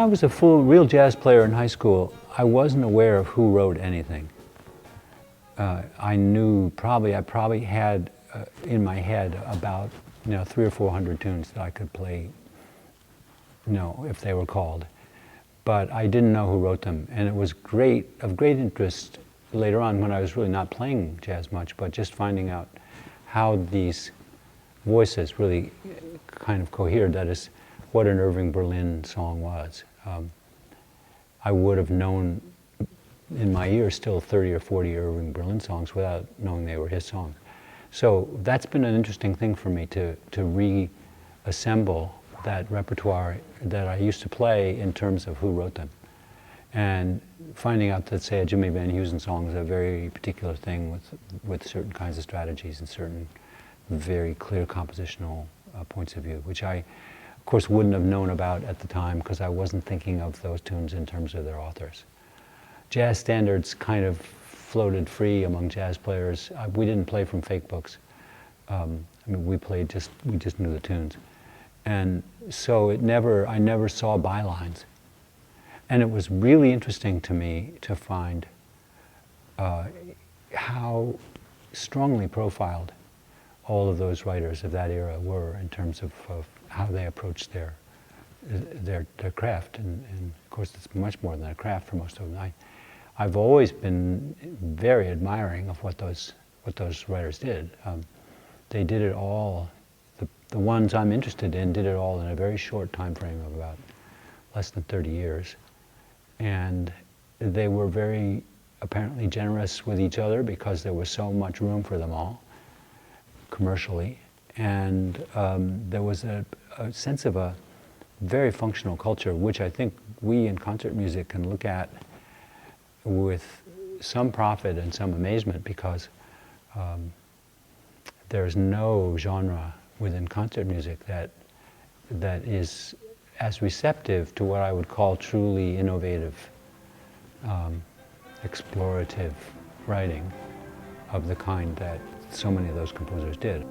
was a full, real jazz player in high school, I wasn't aware of who wrote anything. I probably had in my head about 300 or 400 tunes that I could play, if they were called. But I didn't know who wrote them, and it was of great interest later on when I was really not playing jazz much, but just finding out how these voices really kind of cohered. That is what an Irving Berlin song was. I would have known in my ear still 30 or 40 Irving Berlin songs without knowing they were his songs. So that's been an interesting thing for me to reassemble that repertoire that I used to play in terms of who wrote them. And finding out that, say, a Jimmy Van Heusen song is a very particular thing with certain kinds of strategies and certain very clear compositional points of view, which I, of course, wouldn't have known about at the time because I wasn't thinking of those tunes in terms of their authors. Jazz standards kind of floated free among jazz players. We didn't play from fake books. We just knew the tunes. And so I never saw bylines. And it was really interesting to me to find how strongly profiled all of those writers of that era were in terms of how they approached their craft. And of course, it's much more than a craft for most of them. I've always been very admiring of what those writers did. They did it all. The ones I'm interested in did it all in a very short time frame of about less than 30 years. And they were very apparently generous with each other because there was so much room for them all commercially. And there was a sense of a very functional culture, which I think we in concert music can look at with some profit and some amazement, because there's no genre within concert music that is as receptive to what I would call truly innovative, explorative writing of the kind that so many of those composers did.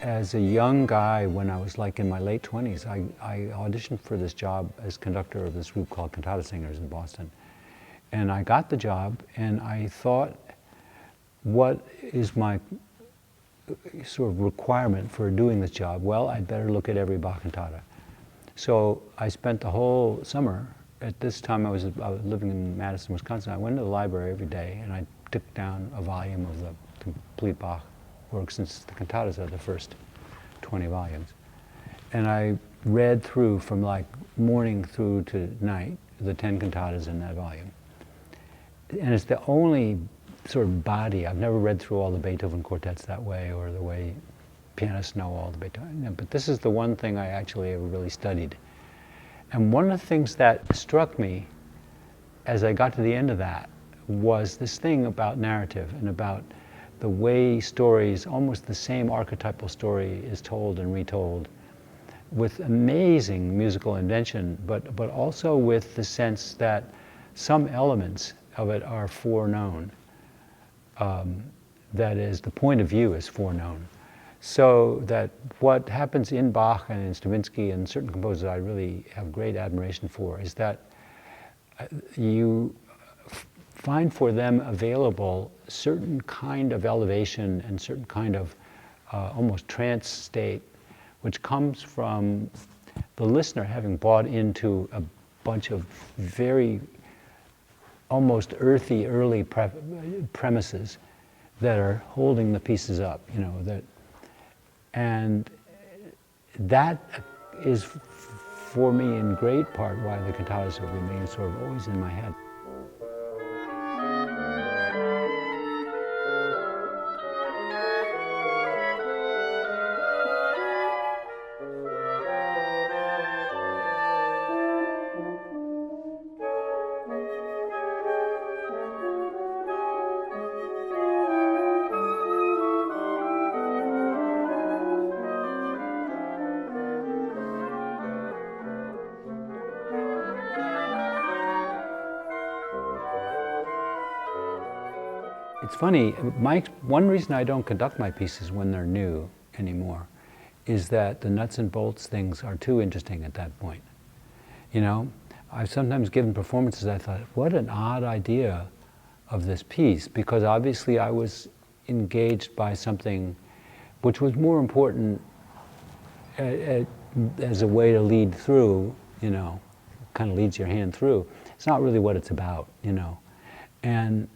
As a young guy, when I was like in my late 20s, I auditioned for this job as conductor of this group called Cantata Singers in Boston. And I got the job, and I thought, what is my sort of requirement for doing this job? Well, I'd better look at every Bach cantata. So I spent the whole summer. At this time I was living in Madison, Wisconsin. I went to the library every day, and I took down a volume of the complete Bach work, since the cantatas are the first 20 volumes. And I read through from like morning through to night the 10 cantatas in that volume. And it's the only sort of body. I've never read through all the Beethoven quartets that way, or the way pianists know all the Beethoven. But this is the one thing I actually ever really studied. And one of the things that struck me as I got to the end of that was this thing about narrative and about the way stories, almost the same archetypal story, is told and retold with amazing musical invention, but also with the sense that some elements of it are foreknown. That is, the point of view is foreknown. So that what happens in Bach and in Stravinsky and certain composers I really have great admiration for is that you find for them available certain kind of elevation and certain kind of almost trance state, which comes from the listener having bought into a bunch of very almost earthy early premises that are holding the pieces up, and that is for me in great part why the cantatas have remained sort of always in my head. It's funny, one reason I don't conduct my pieces when they're new anymore is that the nuts and bolts things are too interesting at that point. You know, I've sometimes given performances, I thought, what an odd idea of this piece, because obviously I was engaged by something which was more important as a way to lead through, you know, kind of leads your hand through. It's not really what it's about, you know. And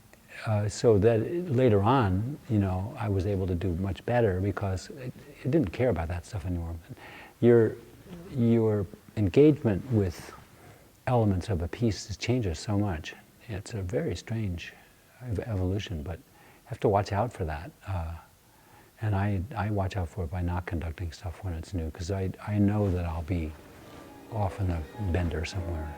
so that later on, you know, I was able to do much better because it didn't care about that stuff anymore. Your engagement with elements of a piece changes so much. It's a very strange evolution, but you have to watch out for that. And I watch out for it by not conducting stuff when it's new, because I know that I'll be off in a bender somewhere.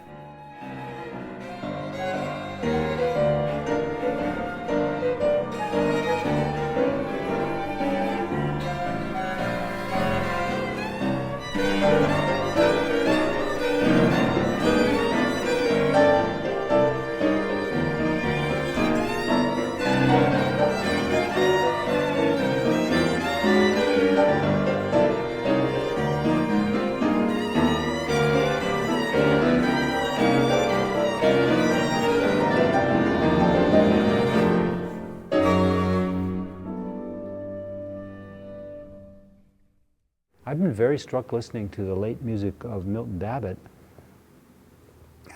I've been very struck listening to the late music of Milton Babbitt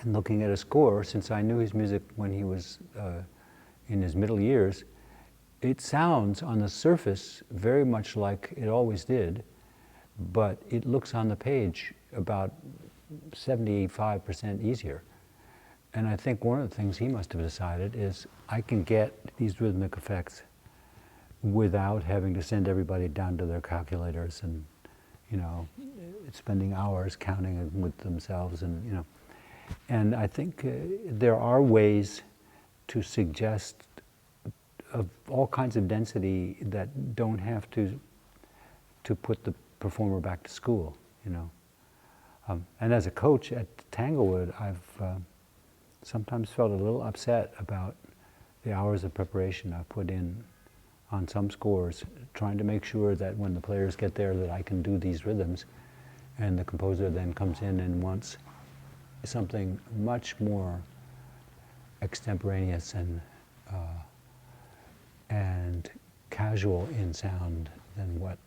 and looking at a score, since I knew his music when he was in his middle years. It sounds on the surface very much like it always did, but it looks on the page about 75% easier. And I think one of the things he must have decided is I can get these rhythmic effects without having to send everybody down to their calculators and, you know, spending hours counting with themselves, and, you know. And I think there are ways to suggest of all kinds of density that don't have to put the performer back to school, you know. And as a coach at Tanglewood, I've sometimes felt a little upset about the hours of preparation I've put in on some scores, trying to make sure that when the players get there that I can do these rhythms, and the composer then comes in and wants something much more extemporaneous and casual in sound than what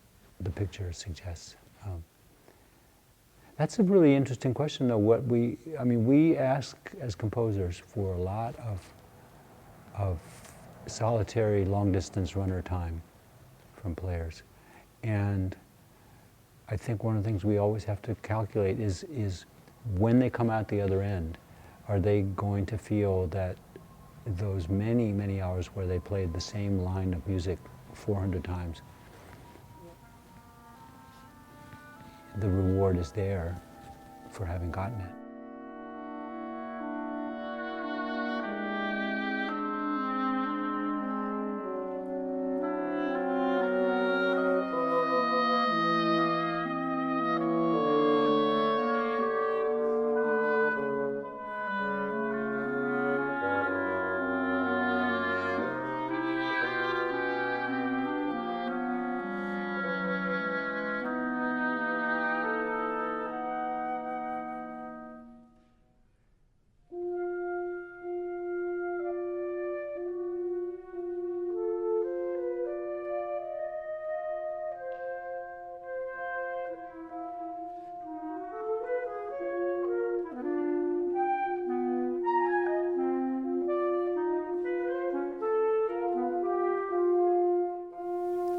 the picture suggests. That's a really interesting question, though. We ask as composers for a lot of solitary long-distance runner time from players, and I think one of the things we always have to calculate is when they come out the other end, are they going to feel that those many, many hours where they played the same line of music 400 times, the reward is there for having gotten it.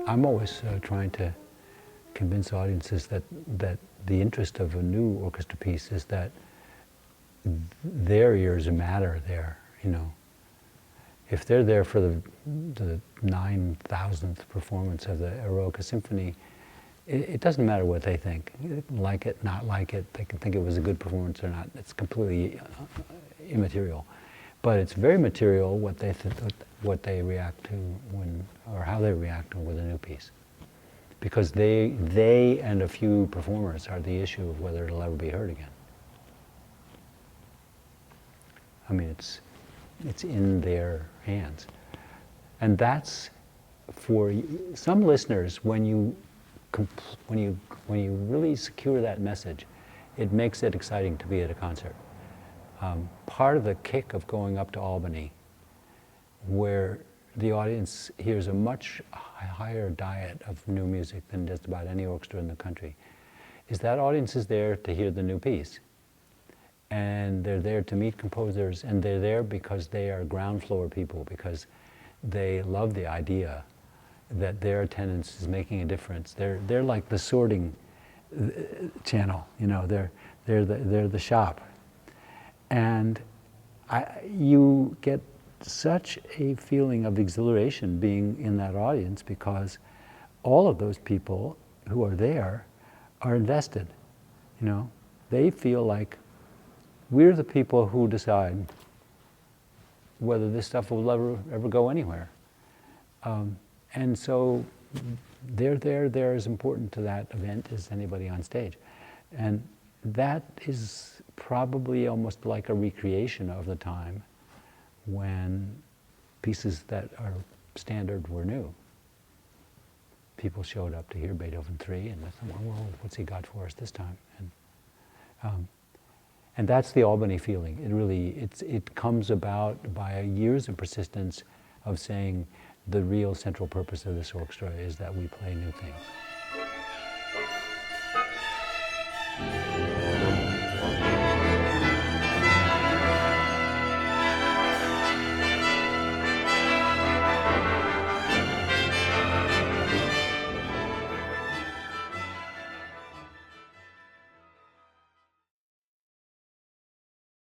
I'm always trying to convince audiences that the interest of a new orchestra piece is that their ears matter there, you know. If they're there for the 9,000th performance of the Eroica Symphony, it doesn't matter what they think. Like it, not like it, they can think it was a good performance or not. It's completely immaterial. But it's very material what they react to when, or how they react with a new piece, because they and a few performers are the issue of whether it'll ever be heard again. I mean, it's in their hands. And that's for some listeners, when you really secure that message, it makes it exciting to be at a concert. Part of the kick of going up to Albany, where the audience hears a much higher diet of new music than just about any orchestra in the country, is that audience is there to hear the new piece. And they're there to meet composers, and they're there because they are ground floor people, because they love the idea that their attendance is making a difference. They're like the sorting channel, you know, they're the shop. And you get such a feeling of exhilaration being in that audience, because all of those people who are there are invested, you know. They feel like we're the people who decide whether this stuff will ever go anywhere. And so they're as important to that event as anybody on stage. And that is probably almost like a recreation of the time when pieces that are standard were new. People showed up to hear Beethoven 3 and they thought, well, what's he got for us this time? And that's the Albany feeling. It comes about by years of persistence of saying the real central purpose of this orchestra is that we play new things.